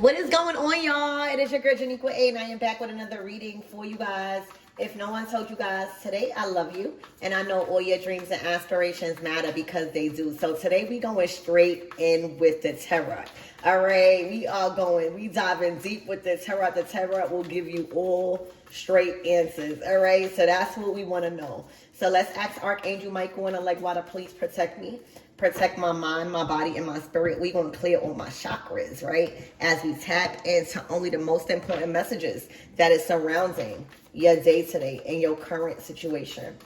What is going on, y'all? It is your girl Janiqua A, and I am back with another reading for you guys. If no one told you guys today, I love you, and I know all your dreams and aspirations matter because they do. So today we going straight in with the tarot. All right, we diving deep with the tarot. The tarot will give you all straight answers. All right, so that's what we want to know. So let's ask Archangel Michael and Elegwada, please protect me. Protect my mind, my body, and my spirit. We're going to clear all my chakras, right? As we tap into only the most important messages that is surrounding your day today and your current situation.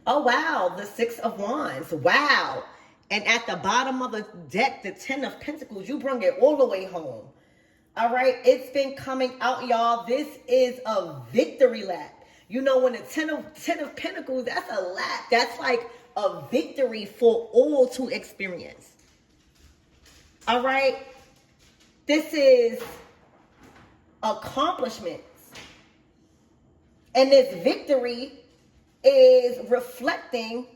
Oh, wow. The Six of Wands. Wow. And at the bottom of the deck, the Ten of Pentacles, you bring it all the way home. All right, it's been coming out, y'all. This is a victory lap. You know, when the Ten of Pentacles, that's a lap. That's like a victory for all to experience. All right, this is accomplishments. And this victory is reflecting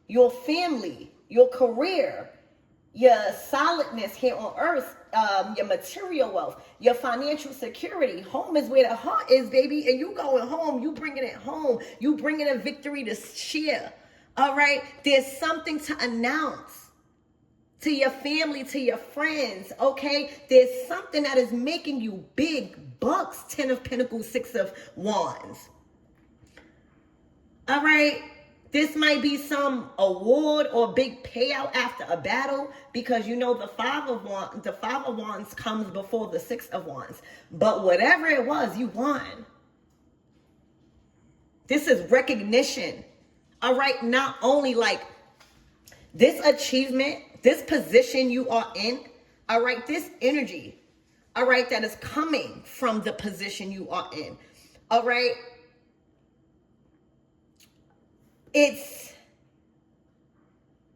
your family, your career, your solidness here on earth, your material wealth, your financial security. Home is where the heart is, baby. And you going home, you bringing it home. You bringing a victory to share. All right. There's something to announce to your family, to your friends. Okay. There's something that is making you big bucks. 10 of Pentacles, 6 of Wands. All right. This might be some award or big payout after a battle, because you know the Five of Wands comes before the Six of Wands. But whatever it was, you won. This is recognition. All right, not only like this achievement, this position you are in, all right, this energy, all right, that is coming from the position you are in, all right. It's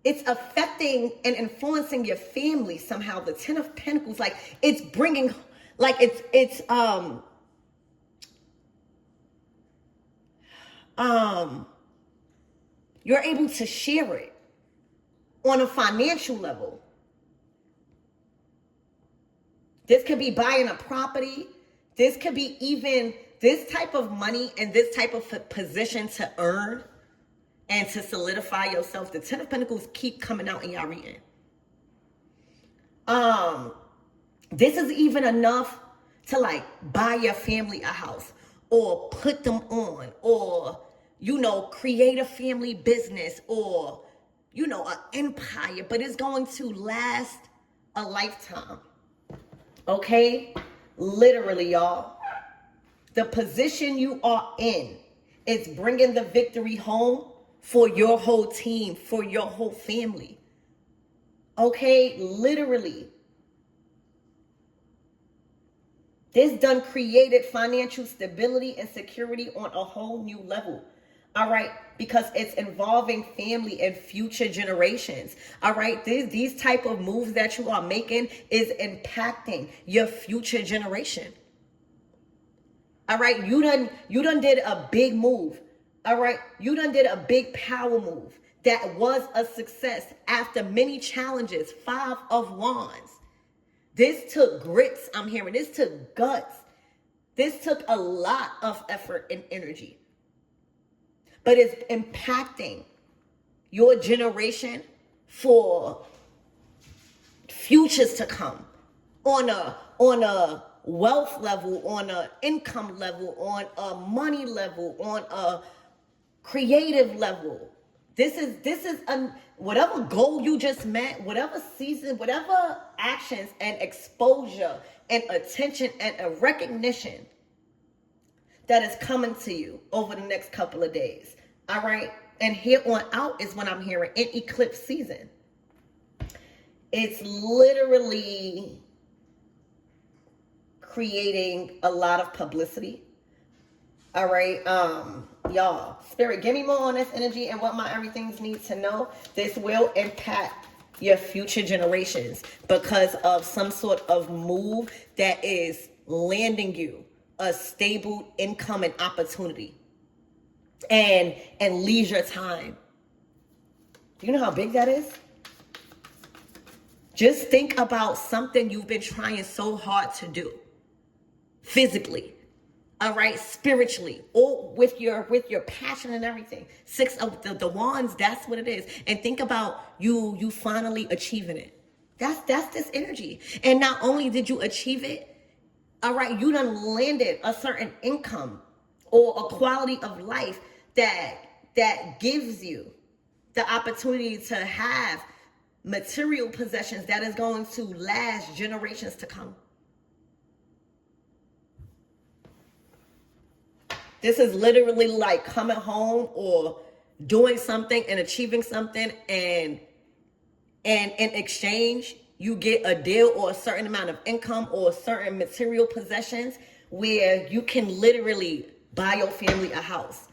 affecting and influencing your family somehow. The Ten of Pentacles, like it's bringing, like you're able to share it on a financial level. This could be buying a property. This could be even this type of money and this type of position to earn and to solidify yourself. The Ten of Pentacles keep coming out in y'all reading. This is even enough to like buy your family a house or put them on, or, you know, create a family business, or, you know, an empire, but it's going to last a lifetime. Okay? Literally, y'all. The position you are in is bringing the victory home for your whole team, for your whole family. Okay, literally. This done created financial stability and security on a whole new level. All right, because it's involving family and future generations. All right, these type of moves that you are making is impacting your future generation. All right, you done did a big move. All right, you done did a big power move that was a success after many challenges. 5 of Wands. This took grits, I'm hearing. This took guts. This took a lot of effort and energy. But it's impacting your generation for futures to come on a wealth level, on a income level, on a money level, on a creative level. This is whatever goal you just met, whatever season, whatever actions and exposure and attention and a recognition that is coming to you over the next couple of days. All right. And here on out is when I'm hearing in eclipse season. It's literally creating a lot of publicity. All right, y'all, Spirit, give me more on this energy and what my everythings need to know. This will impact your future generations because of some sort of move that is landing you a stable income and opportunity and leisure time. Do you know how big that is? Just think about something you've been trying so hard to do. Physically. All right, spiritually, or with your passion and everything. 6 of the wands, that's what it is. And think about you finally achieving it. That's this energy. And not only did you achieve it, all right, you done landed a certain income or a quality of life that gives you the opportunity to have material possessions that is going to last generations to come. This is literally like coming home or doing something and achieving something, and in exchange, you get a deal or a certain amount of income or certain material possessions where you can literally buy your family a house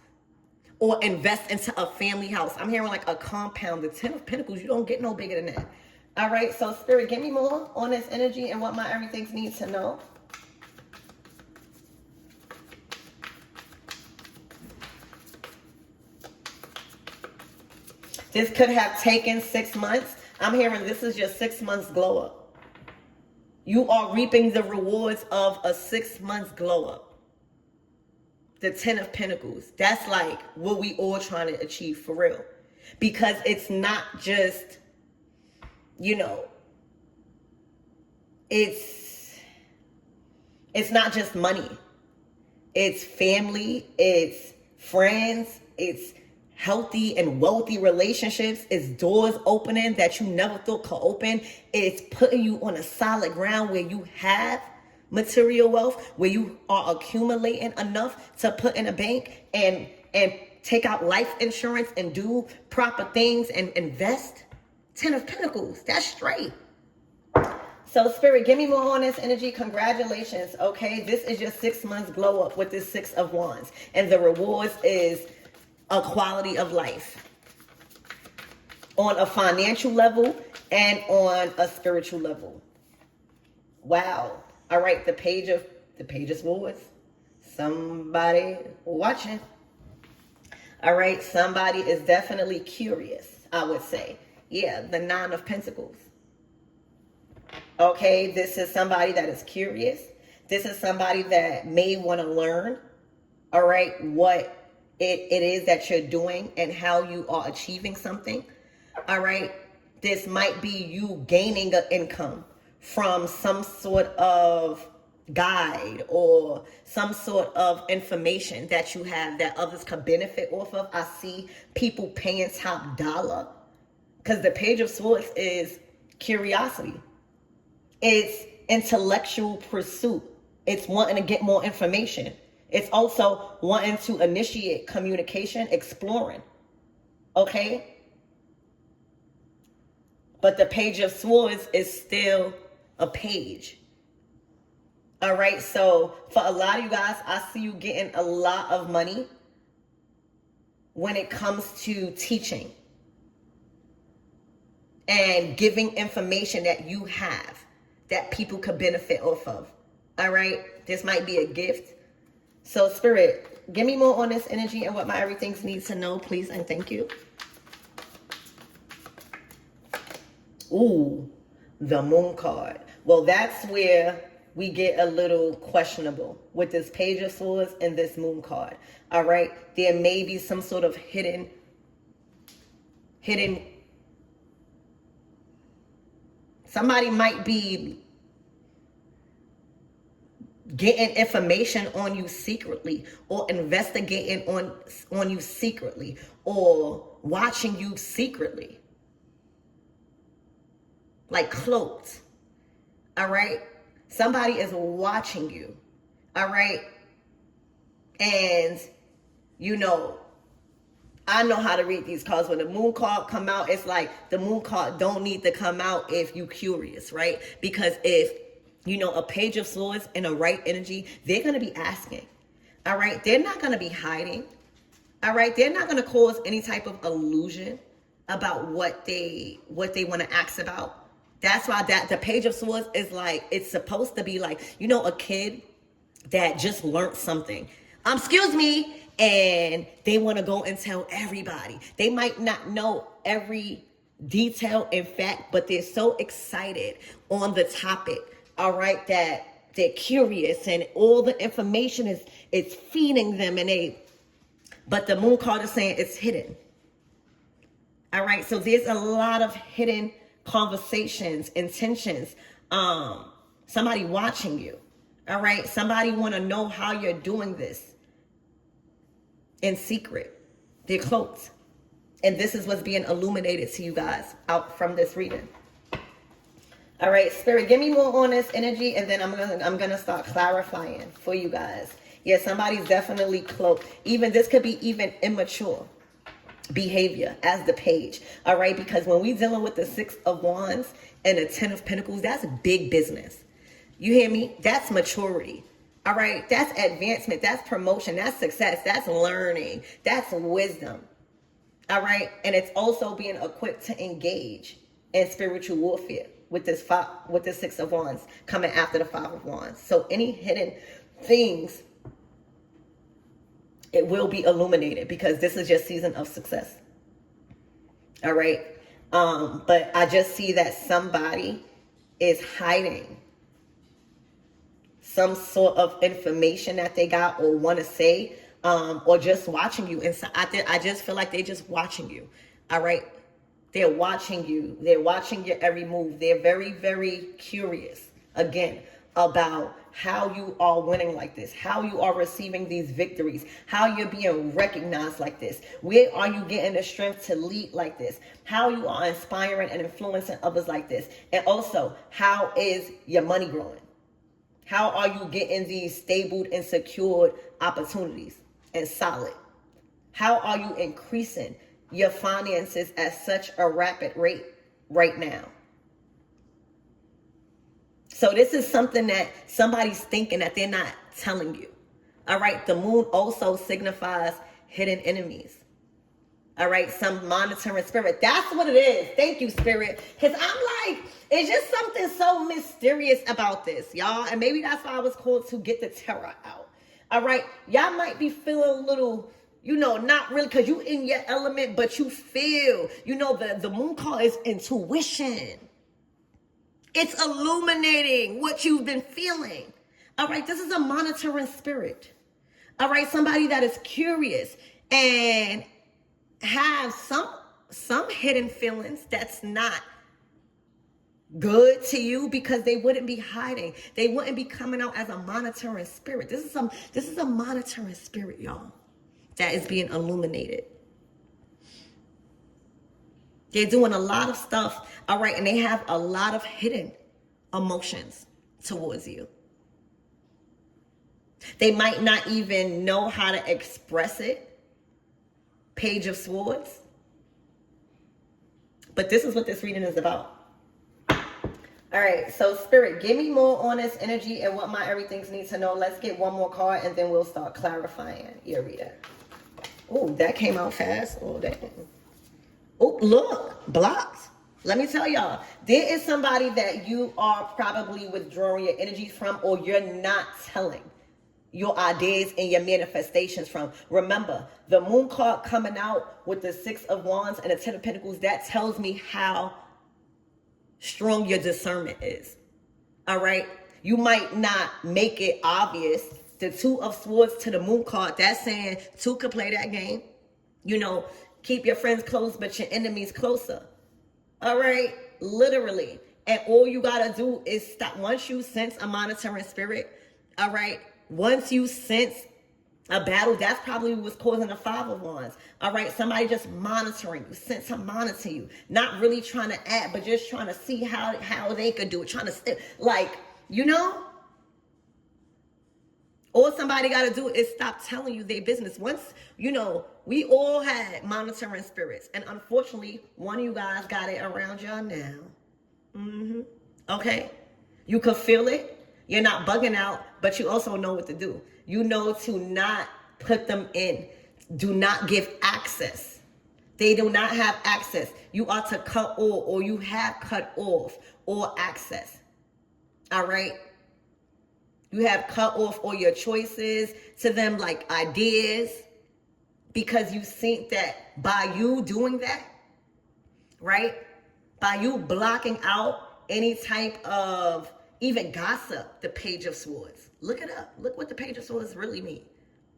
or invest into a family house. I'm hearing like a compound, the 10 of Pentacles. You don't get no bigger than that. All right, so Spirit, give me more on this energy and what my everything needs to know. This could have taken 6 months. I'm hearing this is your 6 months glow up. You are reaping the rewards of a 6 months glow up. The 10 of Pentacles. That's like what we all trying to achieve for real. Because it's not just, you know, it's not just money. It's family, it's friends, it's healthy and wealthy relationships. It's doors opening that you never thought could open. It's putting you on a solid ground where you have material wealth, where you are accumulating enough to put in a bank and take out life insurance and do proper things and invest. 10 of Pentacles, that's straight. So Spirit, give me more on this energy. Congratulations. Okay, this is your 6 months glow up with this 6 of Wands, and the rewards is a quality of life on a financial level and on a spiritual level. Wow. All right, the page of swords. Somebody watching. All right, somebody is definitely curious, I would say. Yeah, the 9 of Pentacles. Okay, this is somebody that is curious. This is somebody that may want to learn, all right, what it is that you're doing and how you are achieving something. All right, this might be you gaining an income from some sort of guide or some sort of information that you have that others could benefit off of. I see people paying top dollar because the Page of Swords is curiosity. It's intellectual pursuit. It's wanting to get more information. It's also wanting to initiate communication, exploring. Okay? But the Page of Swords is still a page. All right? So for a lot of you guys, I see you getting a lot of money when it comes to teaching and giving information that you have that people could benefit off of. All right? This might be a gift. So Spirit, give me more on this energy and what my everything needs to know, please, and thank you. Ooh, the Moon card. Well, that's where we get a little questionable with this Page of Swords and this Moon card. All right, there may be some sort of hidden. Somebody might be getting information on you secretly, or investigating on you secretly, or watching you secretly, like cloaked. All right, somebody is watching you. All right, and you know, I know how to read these cards. When the Moon card come out, it's like the Moon card don't need to come out if you curious, right? Because if you know, a Page of Swords in a right energy, they're going to be asking. All right. They're not going to be hiding. All right. They're not going to cause any type of illusion about what they want to ask about. That's why the Page of Swords is like, it's supposed to be like, you know, a kid that just learned something. Excuse me. and they want to go and tell everybody. They might not know every detail and fact, but they're so excited on the topic, all right, that they're curious and all the information is feeding them, but the moon card is saying it's hidden. All right, so there's a lot of hidden conversations, intentions, somebody watching you. All right, somebody want to know how you're doing this in secret. They're cloaked. And this is what's being illuminated to you guys out from this reading. All right, Spirit, give me more on this energy, and then I'm gonna start clarifying for you guys. Yeah, somebody's definitely cloaked. Even this could be even immature behavior as the page. All right, because when we dealing with the 6 of Wands and the 10 of Pentacles, that's big business. You hear me? That's maturity. All right, that's advancement, that's promotion, that's success, that's learning, that's wisdom. All right, and it's also being equipped to engage in spiritual warfare with this 6 of Wands coming after the 5 of Wands. So any hidden things, it will be illuminated because this is your season of success. All right, but I just see that somebody is hiding some sort of information that they got or want to say, or just watching you. And so I just feel like they're just watching you. All right. They're watching you. They're watching your every move. They're very, very curious, again, about how you are winning like this, how you are receiving these victories, how you're being recognized like this. Where are you getting the strength to lead like this? How you are inspiring and influencing others like this? And also, how is your money growing? How are you getting these stable and secured opportunities and solid? How are you increasing your finances at such a rapid rate right now? So this is something that somebody's thinking that they're not telling you. All right. The moon also signifies hidden enemies. All right. Some monitoring spirit. That's what it is. Thank you, Spirit. Because I'm like, it's just something so mysterious about this, y'all. And maybe that's why I was called to get the tarot out. All right. Y'all might be feeling a little, not really, because you in your element, but you feel, the moon card is intuition. It's illuminating what you've been feeling. All right. This is a monitoring spirit. All right. Somebody that is curious and have some hidden feelings that's not good to you, because they wouldn't be hiding. They wouldn't be coming out as a monitoring spirit. This is a monitoring spirit, y'all, that is being illuminated. They're doing a lot of stuff, all right, and they have a lot of hidden emotions towards you. They might not even know how to express it. Page of Swords. But this is what this reading is about. All right, so Spirit, give me more on this energy and what my everythings need to know. Let's get one more card and then we'll start clarifying your reading. Oh, that came out fast. Oh, dang. Oh, look, blocked. Let me tell y'all, there is somebody that you are probably withdrawing your energy from, or you're not telling your ideas and your manifestations from. Remember, the moon card coming out with the 6 of Wands and the 10 of Pentacles, that tells me how strong your discernment is. All right? You might not make it obvious. The 2 of Swords to the moon card, that's saying 2 could play that game. Keep your friends close, but your enemies closer. All right? Literally. And all you got to do is stop. Once you sense a monitoring spirit, all right? Once you sense a battle, that's probably what's causing the 5 of Wands. All right, somebody just monitoring you, sense to monitor you, not really trying to act, but just trying to see how they could do it, trying to all somebody got to do is stop telling you their business. Once, we all had monitoring spirits, and unfortunately, one of you guys got it around y'all now. Okay, you could feel it. You're not bugging out, but you also know what to do. You know to not put them in. Do not give access. They do not have access. You are to cut off, or you have cut off all access. All right? You have cut off all your choices to them, like ideas, because you think that by you doing that, right? By you blocking out any type of even gossip, the Page of Swords. Look it up. Look what the Page of Swords really mean.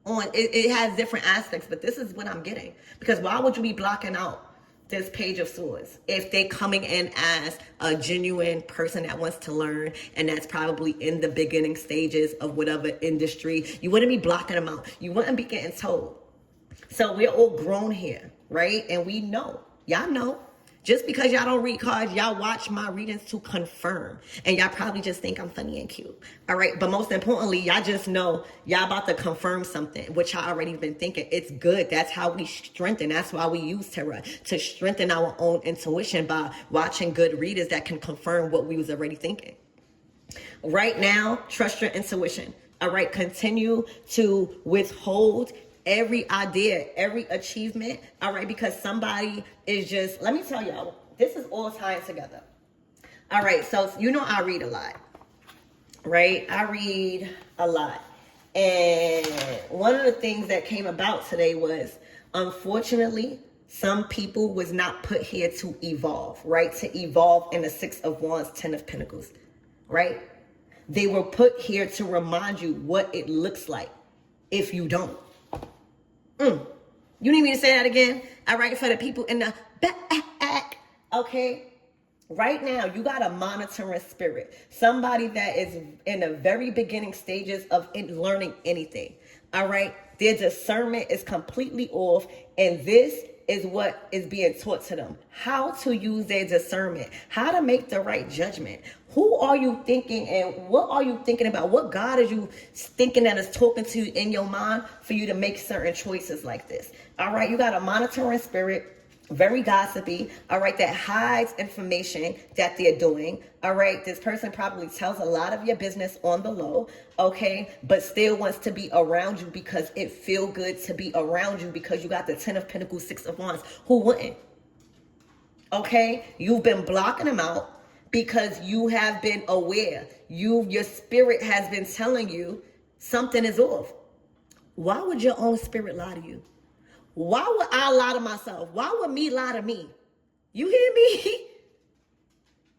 It has different aspects, but this is what I'm getting. Because why would you be blocking out this Page of Swords if they coming in as a genuine person that wants to learn, and that's probably in the beginning stages of whatever industry? You wouldn't be blocking them out. You wouldn't be getting told. So we're all grown here, right? And we know, y'all know, just because y'all don't read cards, y'all watch my readings to confirm. And y'all probably just think I'm funny and cute. All right. But most importantly, y'all just know y'all about to confirm something, which y'all already been thinking. It's good. That's how we strengthen. That's why we use tarot, to strengthen our own intuition by watching good readers that can confirm what we was already thinking. Right now, trust your intuition. All right. Continue to withhold every idea, every achievement, all right, because somebody is just, let me tell y'all, this is all tied together. All right, so you know I read a lot, right? I read a lot. And one of the things that came about today was, unfortunately, some people was not put here to evolve, right? To evolve in the Six of Wands, Ten of Pentacles, right? They were put here to remind you what it looks like if you don't. You need me to say that again? All right, for the people in the back, okay? Right now, you got a monitoring spirit. Somebody that is in the very beginning stages of learning anything, all right? Their discernment is completely off, and this is what is being taught to them. How to use their discernment, how to make the right judgment. Who are you thinking and what are you thinking about? What God is you thinking that is talking to you in your mind for you to make certain choices like this? All right, you got a monitoring spirit, very gossipy, all right, that hides information that they're doing. All right, this person probably tells a lot of your business on the low, okay, but still wants to be around you because it feel good to be around you because you got the Ten of Pentacles, Six of Wands. Who wouldn't? Okay, you've been blocking them out because you have been aware. Your spirit has been telling you something is off. Why would your own spirit lie to you? Why would I lie to myself? Why would me lie to me? You hear me?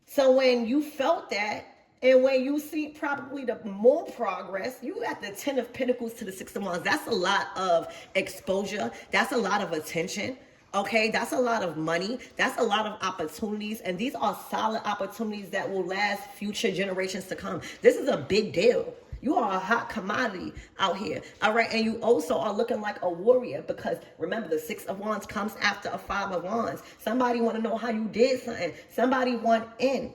So when you felt that, and when you see probably the more progress, you got the Ten of Pentacles to the Six of Wands. That's a lot of exposure. That's a lot of attention. Okay, that's a lot of money. That's a lot of opportunities. And these are solid opportunities that will last future generations to come. This is a big deal. You are a hot commodity out here. All right. And you also are looking like a warrior because remember, the Six of Wands comes after a Five of Wands. Somebody want to know how you did something. Somebody want in.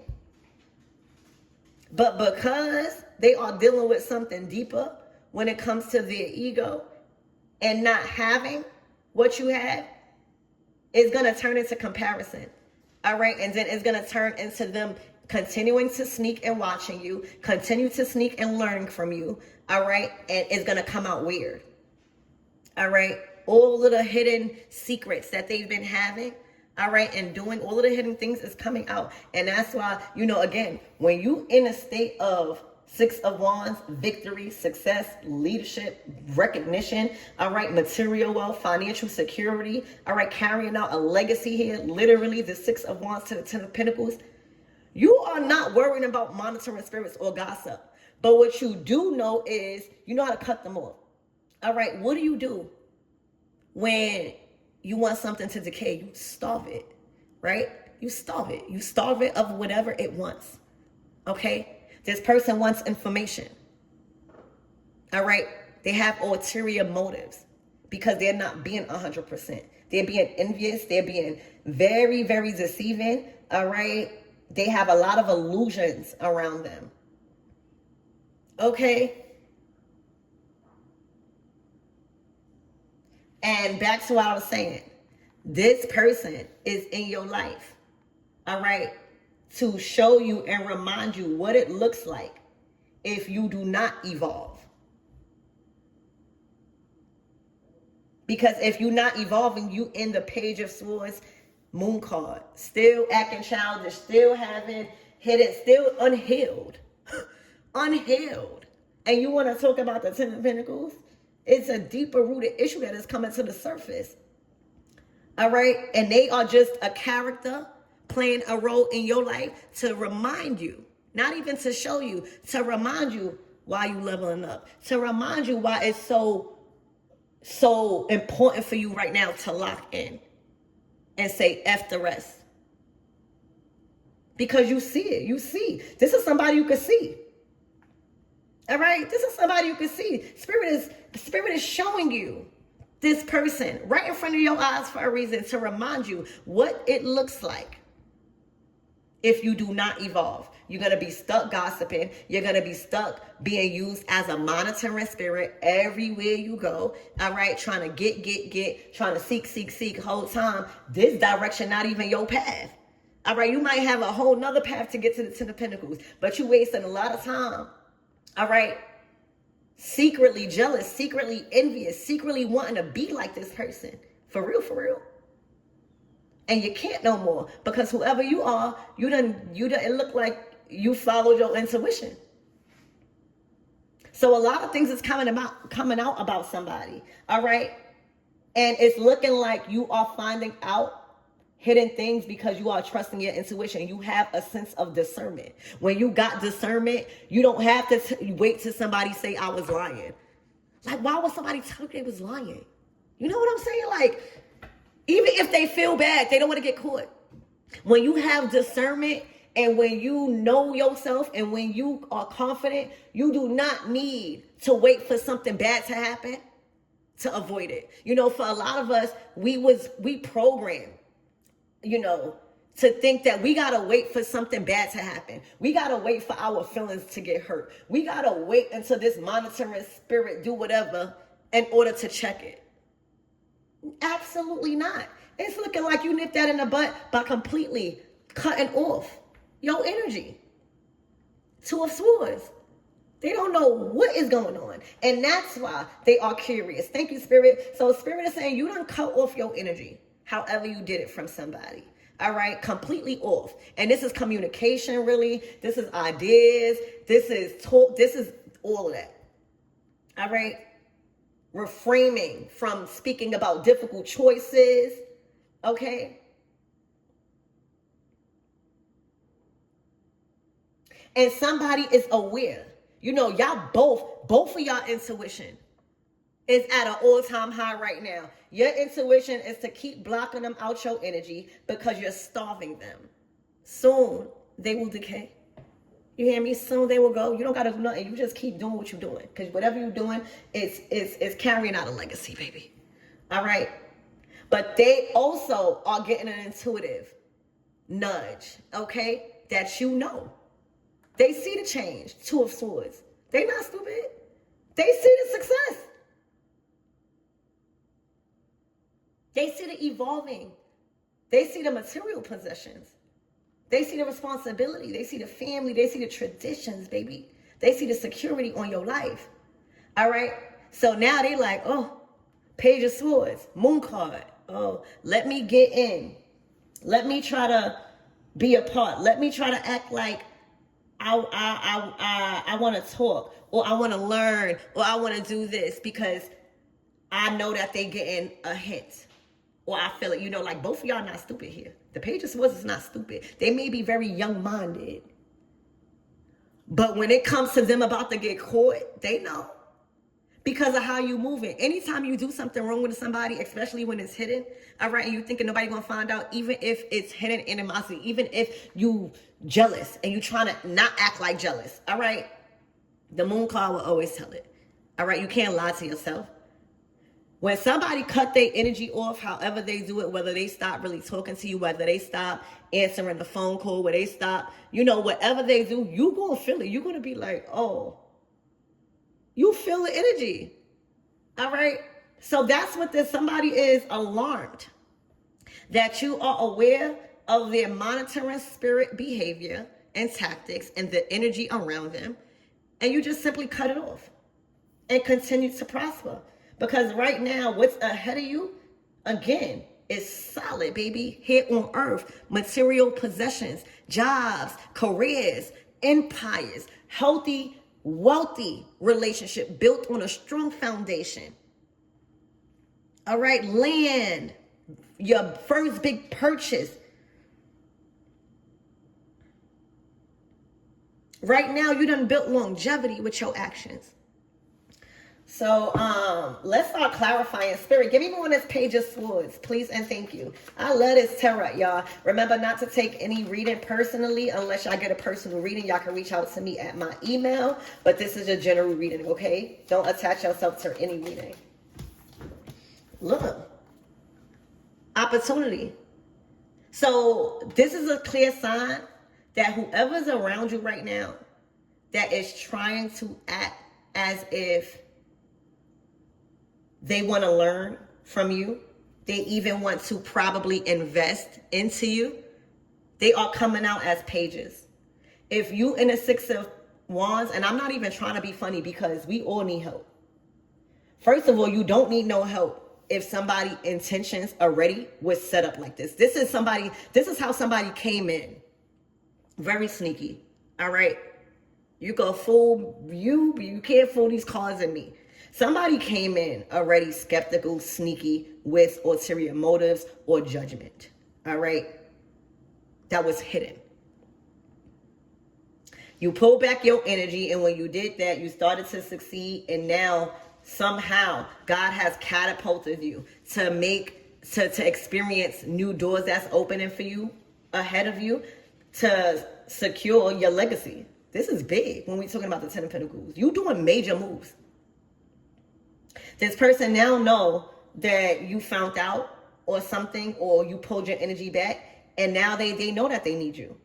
But because they are dealing with something deeper when it comes to their ego and not having what you have, it's going to turn into comparison. All right. And then it's going to turn into them continuing to sneak and watching you, continue to sneak and learning from you. All right. And it's going to come out weird. All right. All of the hidden secrets that they've been having. All right. And doing all of the hidden things is coming out. And that's why, you know, again, when you in a state of Six of Wands, victory, success, leadership, recognition, all right, material wealth, financial security, all right, carrying out a legacy here, literally the Six of Wands to the Ten of Pentacles, you are not worrying about monitoring spirits or gossip. But what you do know is you know how to cut them off. All right, what do you do when you want something to decay? You starve it, right? You starve it. You starve it of whatever it wants, okay? This person wants information. All right. They have ulterior motives because they're not being 100%. They're being envious. They're being very, very deceiving. All right. They have a lot of illusions around them. Okay. And back to what I was saying. This person is in your life. All right. To show you and remind you what it looks like if you do not evolve. Because if you're not evolving, you in the Page of Swords, Moon card, still acting childish, still having hidden, still unhealed. Unhealed. And you want to talk about the Ten of Pentacles? It's a deeper rooted issue that is coming to the surface. All right. And they are just a character playing a role in your life to remind you, not even to show you, to remind you why you leveling up, to remind you why it's so important for you right now to lock in and say F the rest. Because you see it. You see. This is somebody you can see. All right? This is somebody you can see. Spirit is showing you this person right in front of your eyes for a reason, to remind you what it looks like if you do not evolve. You're going to be stuck gossiping. You're going to be stuck being used as a monitoring spirit everywhere you go. All right? Trying to get, trying to seek whole time. This direction, not even your path. All right? You might have a whole nother path to get to the Ten of Pentacles, but you're wasting a lot of time. All right? Secretly jealous, secretly envious, secretly wanting to be like this person. For real, for real. And you can't no more, because whoever you are, you done it look like you followed your intuition. So a lot of things is coming out about somebody. All right. And it's looking like you are finding out hidden things because you are trusting your intuition. You have a sense of discernment. When you got discernment, you don't have to wait till somebody say I was lying. Like, why would somebody tell you they was lying? You know what I'm saying? Like, even if they feel bad, they don't want to get caught. When you have discernment and when you know yourself and when you are confident, you do not need to wait for something bad to happen to avoid it. You know, for a lot of us, we programmed, you know, to think that we got to wait for something bad to happen. We got to wait for our feelings to get hurt. We got to wait until this monitoring spirit do whatever in order to check it. Absolutely not. It's looking like you nipped that in the butt by completely cutting off your energy. Two of Swords. They don't know what is going on. And that's why they are curious. Thank you, Spirit. So Spirit is saying you done cut off your energy, however you did it from somebody. All right, completely off. And this is communication, really. This is ideas. This is talk. This is all of that. All right. Refraining from speaking about difficult choices. Okay. And somebody is aware. You know, y'all both of y'all intuition is at an all-time high right now. Your intuition is to keep blocking them out your energy because you're starving them. Soon they will decay. You hear me? Soon they will go. You don't got to do nothing. You just keep doing what you're doing. Because whatever you're doing is carrying out a legacy, baby. All right? But they also are getting an intuitive nudge, okay? That you know. They see the change. Two of Swords. They not stupid. They see the success. They see the evolving. They see the material possessions. They see the responsibility. They see the family. They see the traditions, baby. They see the security on your life. All right? So now they like, oh, Page of Swords, Moon card. Oh, let me get in. Let me try to be a part. Let me try to act like I want to talk, or I want to learn, or I want to do this because I know that they getting a hint. Or I feel it, you know, like both of y'all not stupid here. The Page of Swords is not stupid. They may be very young-minded. But when it comes to them about to get caught, they know. Because of how you moving. Anytime you do something wrong with somebody, especially when it's hidden, all right, and you thinking nobody gonna find out, even if it's hidden animosity, even if you jealous and you trying to not act like jealous, all right, the Moon card will always tell it. All right, you can't lie to yourself. When somebody cut their energy off, however they do it, whether they stop really talking to you, whether they stop answering the phone call, where they stop, you know, whatever they do, you gonna feel it. You're gonna be like, oh, you feel the energy. All right. So that's what this, somebody is alarmed that you are aware of their monitoring spirit behavior and tactics and the energy around them. And you just simply cut it off and continue to prosper. Because right now, what's ahead of you, again, is solid, baby. Here on earth, material possessions, jobs, careers, empires, healthy wealthy relationship built on a strong foundation. All right, land, your first big purchase. Right now, you done built longevity with your actions. So let's start clarifying. Spirit, give me more on this Page of Swords, please and thank you. I love this tarot, y'all. Remember not to take any reading personally unless y'all get a personal reading. Y'all can reach out to me at my email, but this is a general reading, okay? Don't attach yourself to any reading. Look, opportunity. So this is a clear sign that whoever's around you right now that is trying to act as if they want to learn from you, they even want to probably invest into you, they are coming out as pages. If you in a Six of Wands, and I'm not even trying to be funny because we all need help. First of all, you don't need no help if somebody intentions already was set up like this. This is how somebody came in. Very sneaky. All right. You go fool you, but you can't fool these cards and me. Somebody came in already skeptical, sneaky, with ulterior motives or judgment. All right. That was hidden. You pulled back your energy, and when you did that, you started to succeed, and now somehow God has catapulted you to experience new doors that's opening for you, ahead of you, to secure your legacy. This is big when we're talking about the Ten of Pentacles. You doing major moves. This person now know that you found out or something, or you pulled your energy back, and now they know that they need you.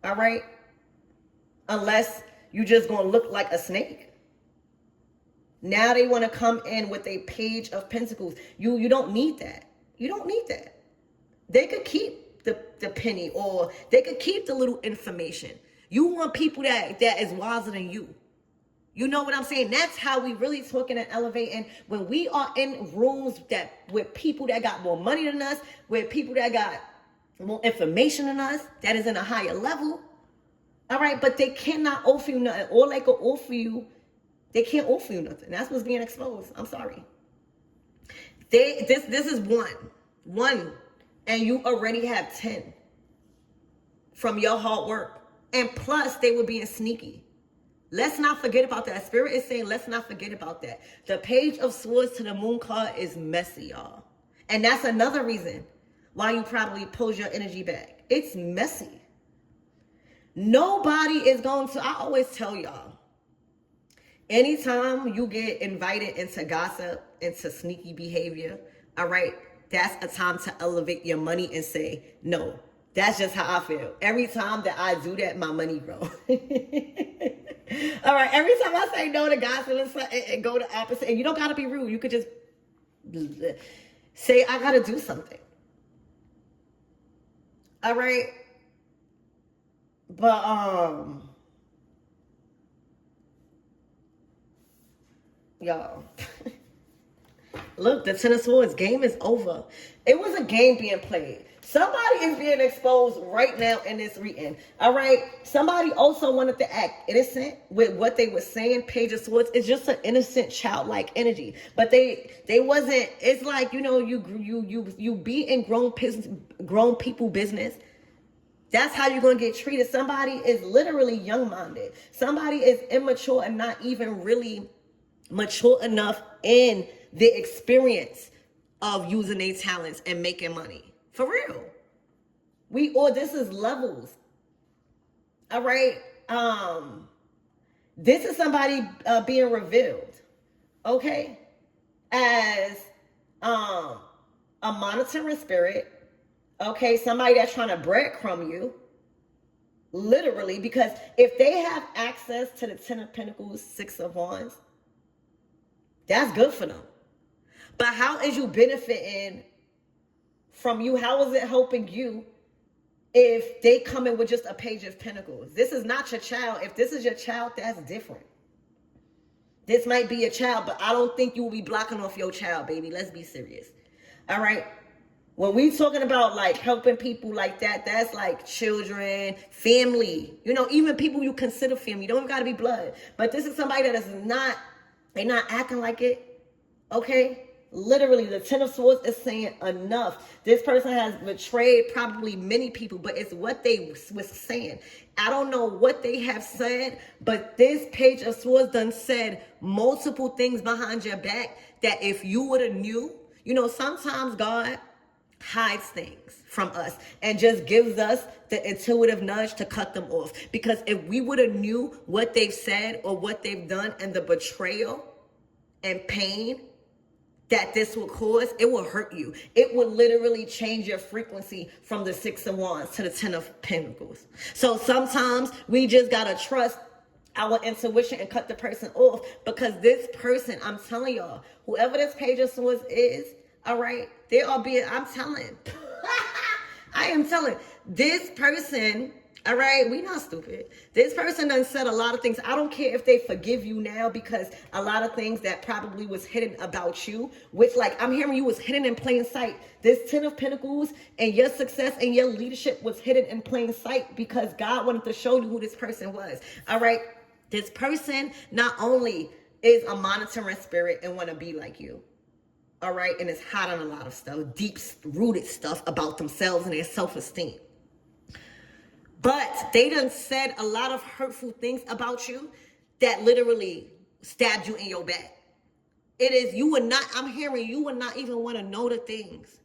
All right? Unless you just gonna look like a snake. Now they want to come in with a Page of Pentacles. You don't need that. You don't need that. They could keep the penny, or they could keep the little information. You want people that is wiser than you. You know what I'm saying? That's how we really talking and elevating. When we are in rooms with people that got more money than us, with people that got more information than us, that is in a higher level. All right, but they cannot offer you nothing. All they can offer you, they can't offer you nothing. That's what's being exposed. I'm sorry. This is one, and you already have 10 from your hard work. And plus, they were being sneaky. Let's not forget about that. Spirit is saying, let's not forget about that. The Page of Swords to the Moon card is messy, y'all. And that's another reason why you probably pulled your energy back. It's messy. Nobody is going to, I always tell y'all, anytime you get invited into gossip, into sneaky behavior, all right, that's a time to elevate your money and say, no, that's just how I feel. Every time that I do that, my money grows. All right, every time I say no to gossip and go to opposite, and you don't got to be rude. You could just say, I got to do something. All right. But, y'all, look, the Ten of Swords game is over. It was a game being played. Somebody is being exposed right now in this reading. All right. Somebody also wanted to act innocent with what they were saying. Page of Swords is just an innocent, childlike energy. But they wasn't. It's like, you know, you be in grown people business. That's how you're going to get treated. Somebody is literally young-minded. Somebody is immature and not even really mature enough in the experience of using their talents and making money. For real. This is levels. All right. This is somebody being revealed. Okay. As a monitoring spirit. Okay, somebody that's trying to breadcrumb you, literally, because if they have access to the Ten of Pentacles, Six of Wands, that's good for them. But how is you benefiting from you? How is it helping you if they come in with just a Page of Pentacles? This is not your child. If this is your child, that's different. This might be your child, but I don't think you will be blocking off your child, baby. Let's be serious. All right. When we talking about like helping people like that, that's like children, family, you know, even people you consider family. You don't even gotta be blood. But this is somebody that is not, they're not acting like it. Okay? Literally, the Ten of Swords is saying enough. This person has betrayed probably many people, but it's what they was saying. I don't know what they have said, but this Page of Swords done said multiple things behind your back that if you would have knew, you know, sometimes God hides things from us and just gives us the intuitive nudge to cut them off. Because if we would have knew what they've said or what they've done and the betrayal and pain that this will cause, it will hurt you. It will literally change your frequency from the Six of Wands to the Ten of Pentacles. So sometimes we just gotta trust our intuition and cut the person off, because this person, I'm telling y'all, whoever this Page of Swords is, all right, they are being, I'm telling, I am telling this person, all right, we not stupid. This person done said a lot of things. I don't care if they forgive you now, because a lot of things that probably was hidden about you, which like I'm hearing you was hidden in plain sight. This Ten of Pentacles and your success and your leadership was hidden in plain sight because God wanted to show you who this person was. All right, this person not only is a monitoring spirit and want to be like you, all right, and it's hot on a lot of stuff, deep-rooted stuff about themselves and their self-esteem. But they done said a lot of hurtful things about you that literally stabbed you in your back. It is, you would not, I'm hearing you would not even want to know the things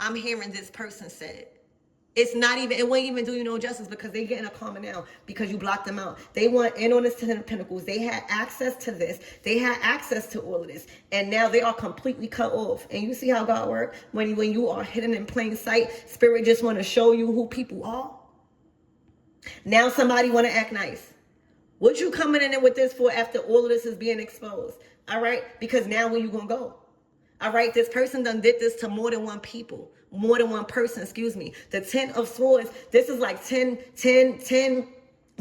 I'm hearing this person said. It's not even, it won't even do you no justice, because they getting a karma now because you blocked them out. They want in on this Ten of Pentacles. They had access to this. They had access to all of this. And now they are completely cut off. And you see how God works? When you are hidden in plain sight, Spirit just want to show you who people are. Now somebody want to act nice. What you coming in with this for after all of this is being exposed? All right? Because now where you going to go? All right, this person done did this to more than one person, excuse me. The Ten of Swords, this is like 10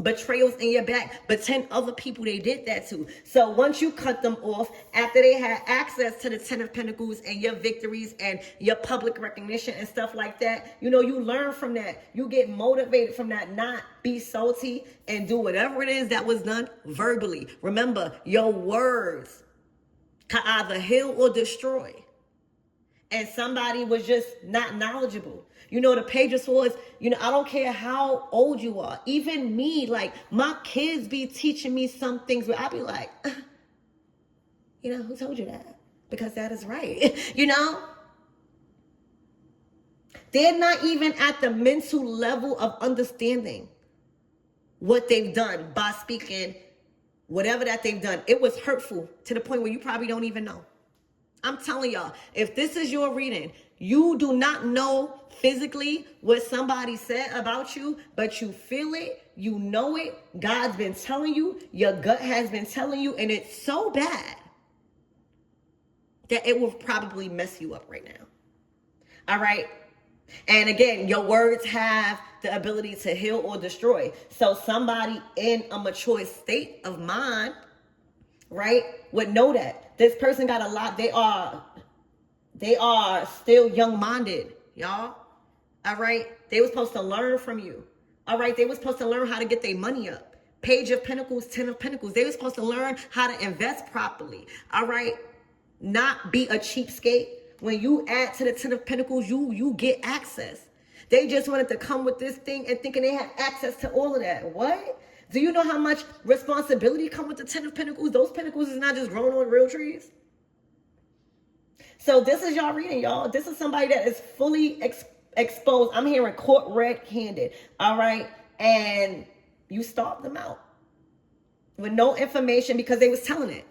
betrayals in your back, but 10 other people they did that to. So once you cut them off, after they had access to the Ten of Pentacles and your victories and your public recognition and stuff like that, you know, you learn from that. You get motivated from that, not be salty and do whatever it is that was done verbally. Remember, your words can either heal or destroy. And somebody was just not knowledgeable. You know, the Page of Swords, you know, I don't care how old you are. Even me, like, my kids be teaching me some things where I be like, you know, who told you that? Because that is right. You know? They're not even at the mental level of understanding what they've done by speaking whatever that they've done. It was hurtful to the point where you probably don't even know. I'm telling y'all, if this is your reading, you do not know physically what somebody said about you, but you feel it, you know it, God's been telling you, your gut has been telling you, and it's so bad that it will probably mess you up right now. All right? And again, your words have the ability to heal or destroy. So somebody in a mature state of mind, right, would know that. This person got a lot. They are still young-minded, y'all. All right? They were supposed to learn from you. All right? They were supposed to learn how to get their money up. Page of Pentacles, Ten of Pentacles. They were supposed to learn how to invest properly. All right? Not be a cheapskate. When you add to the Ten of Pentacles, you get access. They just wanted to come with this thing and thinking they had access to all of that. What? Do you know how much responsibility come with the Ten of Pentacles? Those pentacles is not just growing on real trees. So this is y'all reading, y'all. This is somebody that is fully exposed. I'm hearing caught red-handed, all right? And you stopped them out with no information because they was telling it.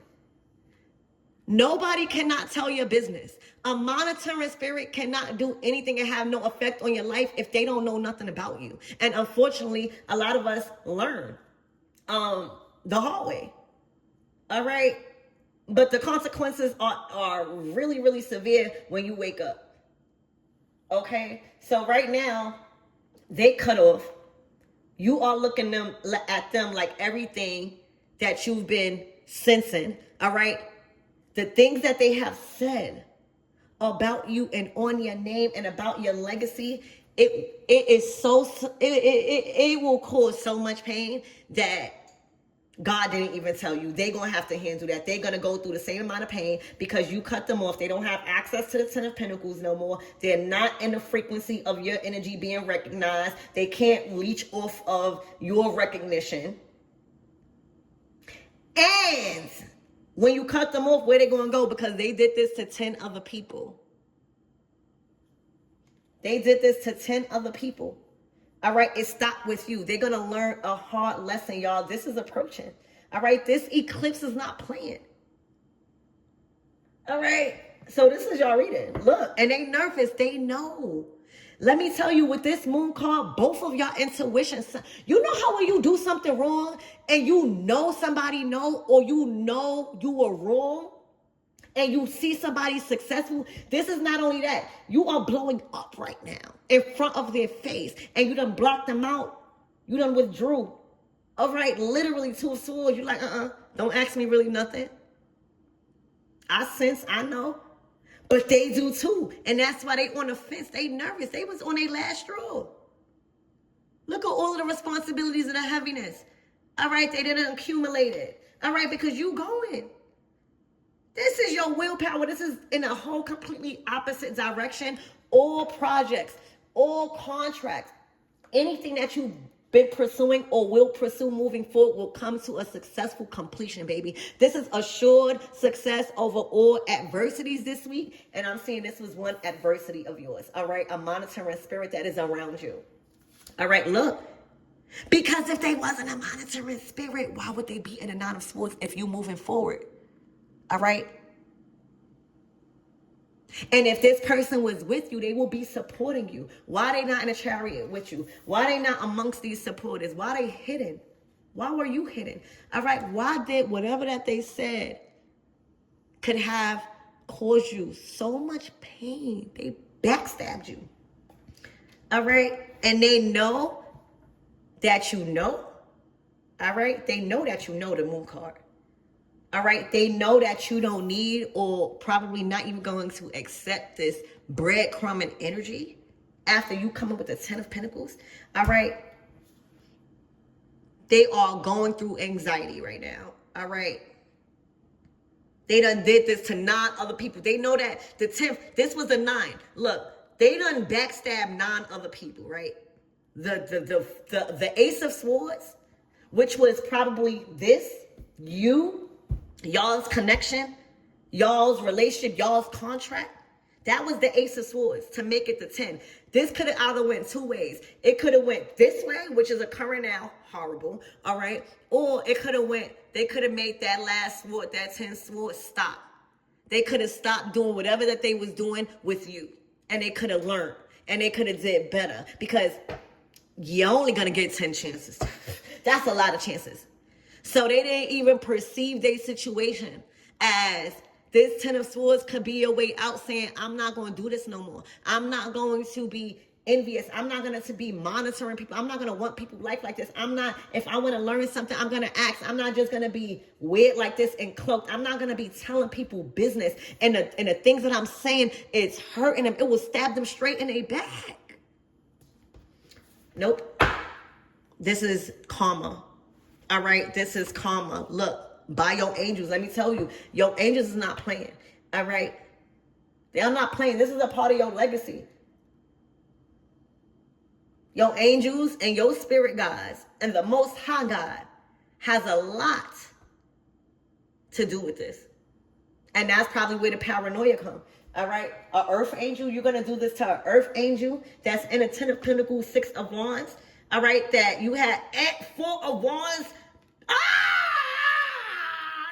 Nobody cannot tell your business. A monitoring spirit cannot do anything and have no effect on your life if they don't know nothing about you. And unfortunately, a lot of us learn the hard way. All right? But the consequences are really, really severe when you wake up. Okay? So right now, they cut off. You are looking at them like everything that you've been sensing. All right? The things that they have said about you and on your name and about your legacy, it will cause so much pain that God didn't even tell you. They're going to have to handle that. They're going to go through the same amount of pain because you cut them off. They don't have access to the Ten of Pentacles no more. They're not in the frequency of your energy being recognized. They can't reach off of your recognition. And when you cut them off, where they going to go? Because they did this to 10 other people. They did this to 10 other people. All right, it stopped with you. They're going to learn a hard lesson, y'all. This is approaching. All right, this eclipse is not playing. All right, so this is y'all reading. Look, and they nervous. They know. Let me tell you, with this moon card, both of y'all intuition. You know how when you do something wrong and you know somebody know, or you know you were wrong, and you see somebody successful, this is not only that. You are blowing up right now in front of their face. And you done blocked them out. You done withdrew. All right, literally 2 of Swords. You're like, don't ask me really nothing. I sense, I know. But they do too. And that's why they on the fence. They nervous. They was on their last straw. Look at all of the responsibilities and the heaviness. All right, they didn't accumulate it. All right, because you going. This is your willpower. This is in a whole completely opposite direction. All projects, all contracts, anything that you've been pursuing or will pursue moving forward will come to a successful completion, baby. This is assured success over all adversities this week. And I'm seeing this was one adversity of yours. All right, a monitoring spirit that is around you. All right, look. Because if they wasn't a monitoring spirit, why would they be in a 9 of Swords if you moving forward? All right. And if this person was with you, they will be supporting you. Why they not in a chariot with you? Why they not amongst these supporters? Why they hidden? Why were you hidden? All right. Why did whatever that they said could have caused you so much pain? They backstabbed you. All right. And they know that you know. All right. They know that you know the moon card. All right, they know that you don't need or probably not even going to accept this breadcrumb and energy after you come up with the 10 of Pentacles. All right, they are going through anxiety right now. All right, they done did this to 9 other people. They know that the 10th, this was a 9. Look, they done backstab 9 other people, right? The Ace of Swords, which was probably this, y'all's connection, y'all's relationship, y'all's contract. That was the Ace of Swords to make it the 10. This could have either went 2 ways. It could have went this way, which is occurring now, horrible, all right? Or it could have went, they could have made that last sword, that 10 sword, stop. They could have stopped doing whatever that they was doing with you. And they could have learned. And they could have did better. Because you're only going to get 10 chances. That's a lot of chances. So they didn't even perceive their situation as this 10 of Swords could be a way out, saying, I'm not going to do this no more. I'm not going to be envious. I'm not going to be monitoring people. I'm not going to want people life like this. I'm not, if I want to learn something, I'm going to ask. I'm not just going to be weird like this and cloaked. I'm not going to be telling people business. And the things that I'm saying is hurting them. It will stab them straight in their back. Nope. This is karma. All right, this is karma. Look, by your angels, let me tell you, your angels is not playing. All right, they're not playing. This is a part of your legacy. Your angels and your spirit guides and the Most High God has a lot to do with this. And that's probably where the paranoia comes. All right, an earth angel, you're going to do this to an earth angel that's in a 10 of Pentacles, 6 of Wands. All right, that you had 4 of Wands.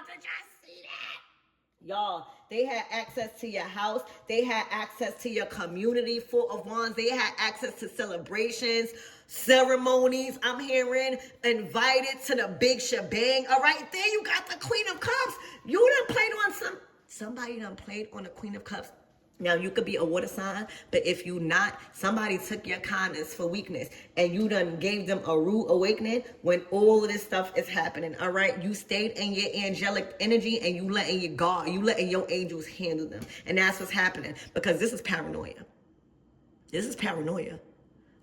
Did y'all see that? Y'all, they had access to your house. They had access to your community, 4 of Wands. They had access to celebrations, ceremonies. I'm hearing invited to the big shebang. All right, there you got the Queen of Cups. You done played on somebody done played on the Queen of Cups Now, you could be a water sign, but if you not, somebody took your kindness for weakness and you done gave them a rude awakening when all of this stuff is happening, all right? You stayed in your angelic energy and you letting your God, you letting your angels handle them. And that's what's happening because this is paranoia. This is paranoia.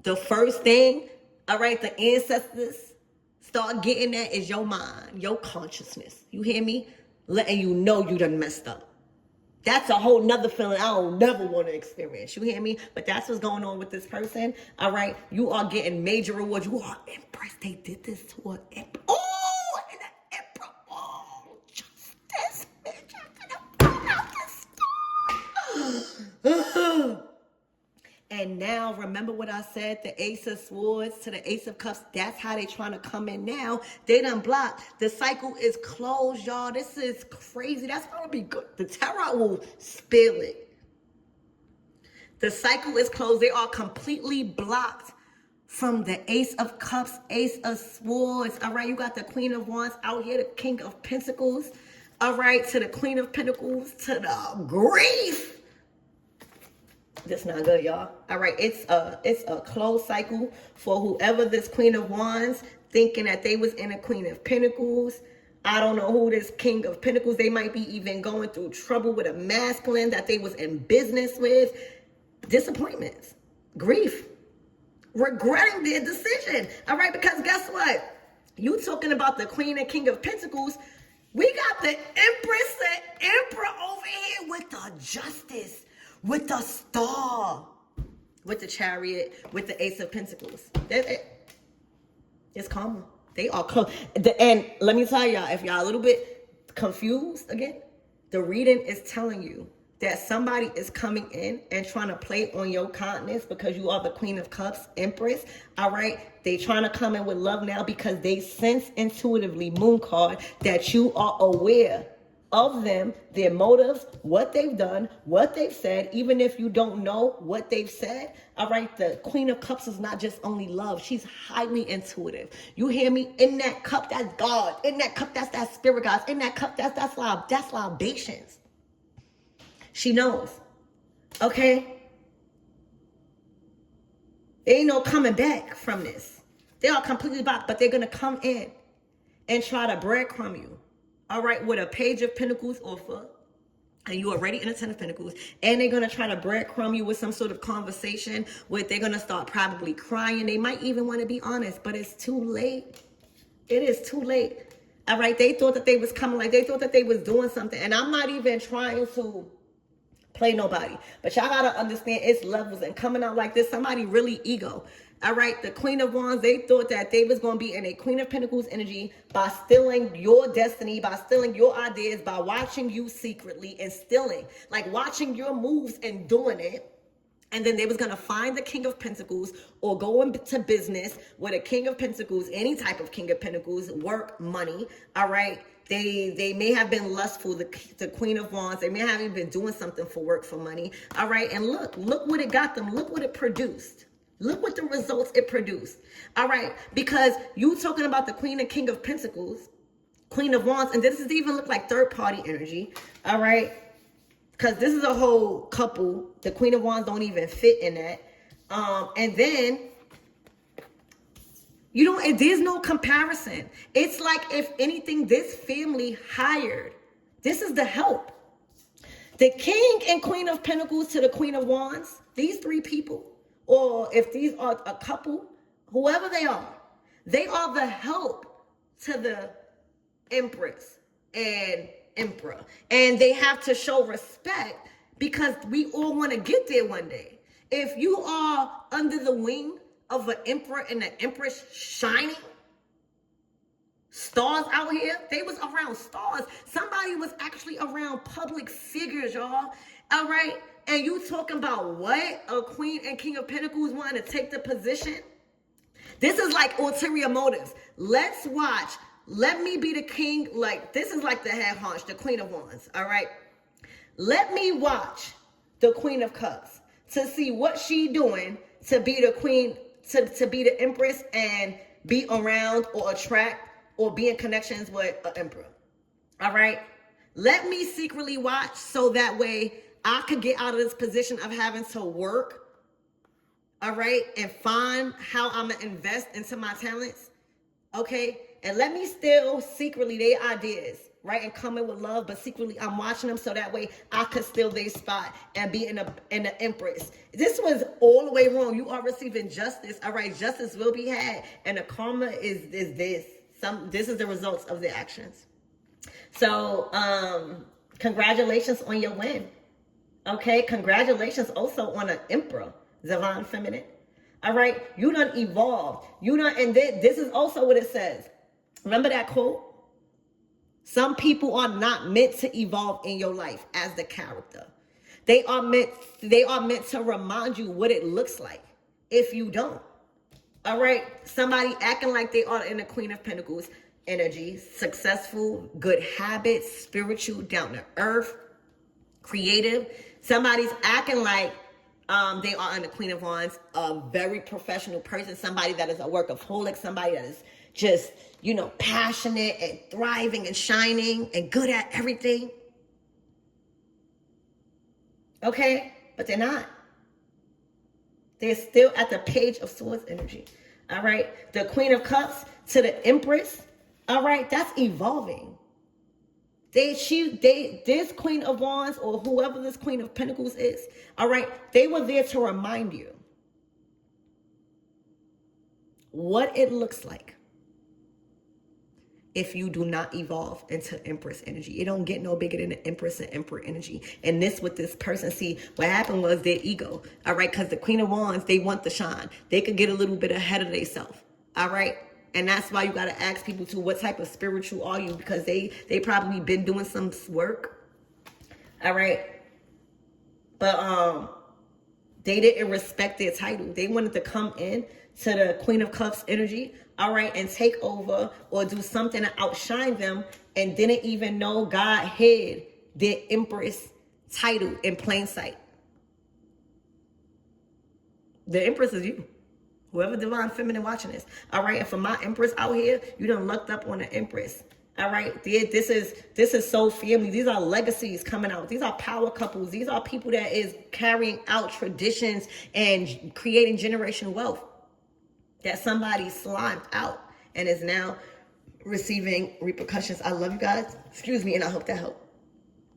The first thing, all right, the ancestors start getting at is your mind, your consciousness. You hear me? Letting you know you done messed up. That's a whole nother feeling I don't never want to experience. You hear me? But that's what's going on with this person. All right. You are getting major rewards. You are impressed. They did this to an emperor. Oh, and an emperor. Oh, justice. Bitch, I'm gonna pull out this star. And now, remember what I said, the Ace of Swords to the Ace of Cups, that's how they trying to come in now. They done blocked. The cycle is closed, y'all. This is crazy. That's going to be good. The tarot will spill it. The cycle is closed. They are completely blocked from the Ace of Cups, Ace of Swords. All right, you got the Queen of Wands out here, the King of Pentacles. All right, to the Queen of Pentacles, to the grief. That's not good, y'all. All right, it's a closed cycle for whoever this Queen of Wands thinking that they was in a Queen of Pentacles. I don't know who this King of Pentacles. They might be even going through trouble with a masculine that they was in business with. Disappointments, grief, regretting their decision. All right, because guess what? You talking about the Queen and King of Pentacles. We got the Empress and Emperor over here with the Justice, with the Star, with the Chariot, with the Ace of Pentacles. It's karma. They are close. And let me tell y'all, if y'all a little bit confused again, the reading is telling you that somebody is coming in and trying to play on your kindness because you are the Queen of Cups, Empress. All right. They trying to come in with love now because they sense intuitively, Moon card, that you are aware of them, their motives, what they've done, what they've said, even if you don't know what they've said. All right, the Queen of Cups is not just only love. She's highly intuitive. You hear me? In that cup, that's God. In that cup, that's that spirit guys. In that cup, that's libations. She knows. Okay? There ain't no coming back from this. They are completely blocked, but they're going to come in and try to breadcrumb you. All right, with a Page of Pentacles offer, and you are already in a Ten of Pentacles, and they're going to try to breadcrumb you with some sort of conversation where they're going to start probably crying. They might even want to be honest, but it's too late. It is too late. All right, they thought that they was coming, like they thought that they was doing something, and I'm not even trying to play nobody, but y'all got to understand it's levels, and coming out like this, somebody really ego. All right, the Queen of Wands, they thought that they was going to be in a Queen of Pentacles energy by stealing your destiny, by stealing your ideas, by watching you secretly and stealing, like watching your moves and doing it. And then they was going to find the King of Pentacles or go into business with a King of Pentacles, any type of King of Pentacles, work, money. All right. They may have been lustful, the Queen of Wands. They may have even been doing something for work, for money. All right. And look what it got them. Look what it produced. Look what the results it produced. All right. Because you talking about the Queen and King of Pentacles, Queen of Wands, and this doesn't even look like third party energy. All right. Because this is a whole couple. The Queen of Wands don't even fit in that. And then, you know, there's no comparison. It's like, if anything, this family hired. This is the help. The King and Queen of Pentacles to the Queen of Wands, these three people, or if these are a couple, whoever they are the help to the Empress and Emperor. And they have to show respect because we all want to get there one day. If you are under the wing of an Emperor and an Empress shining, stars out here, they was around stars. Somebody was actually around public figures, y'all. All right. And you talking about what? A Queen and King of Pentacles wanting to take the position? This is like ulterior motives. Let's watch. Let me be the king. Like, this is like the head honch, the Queen of Wands. All right. Let me watch the Queen of Cups to see what she doing to be the queen, to be the Empress and be around or attract or be in connections with an Emperor. All right. Let me secretly watch so that way I could get out of this position of having to work, all right, and find how I'm going to invest into my talents, okay? And let me still secretly their ideas, right, and come in with love, but secretly I'm watching them so that way I could steal their spot and be in the empress. This was all the way wrong. You are receiving justice, all right? Justice will be had, and the karma is this. This is the results of the actions. So, congratulations on your win. Okay, congratulations also on an emperor, divine feminine. All right, you done evolved. You done, and this is also what it says. Remember that quote? Some people are not meant to evolve in your life as the character. They are meant to remind you what it looks like if you don't. All right, somebody acting like they are in the Queen of Pentacles energy, successful, good habits, spiritual, down to earth, creative. Somebody's acting like they are in the Queen of Wands, a very professional person, somebody that is a workaholic, somebody that is just, passionate and thriving and shining and good at everything. Okay, but they're not. They're still at the Page of Swords energy. All right, the Queen of Cups to the Empress. All right, that's evolving. This Queen of Wands or whoever this Queen of Pentacles is, all right, they were there to remind you what it looks like if you do not evolve into Empress energy. It don't get no bigger than the Empress and Emperor energy. And this with this person, see, what happened was their ego, all right, because the Queen of Wands, they want the shine. They could get a little bit ahead of themselves, all right? And that's why you got to ask people to what type of spiritual are you, because they probably been doing some work. All right. But they didn't respect their title. They wanted to come in to the Queen of Cups energy, all right, and take over or do something to outshine them, and didn't even know God hid their Empress title in plain sight. The Empress is you. Whoever divine feminine watching this, all right. And for my Empress out here, you done lucked up on the Empress, all right. This is soul family. These are legacies coming out. These are power couples. These are people that is carrying out traditions and creating generational wealth that somebody slimed out and is now receiving repercussions. I love you guys. Excuse me, and I hope that helped.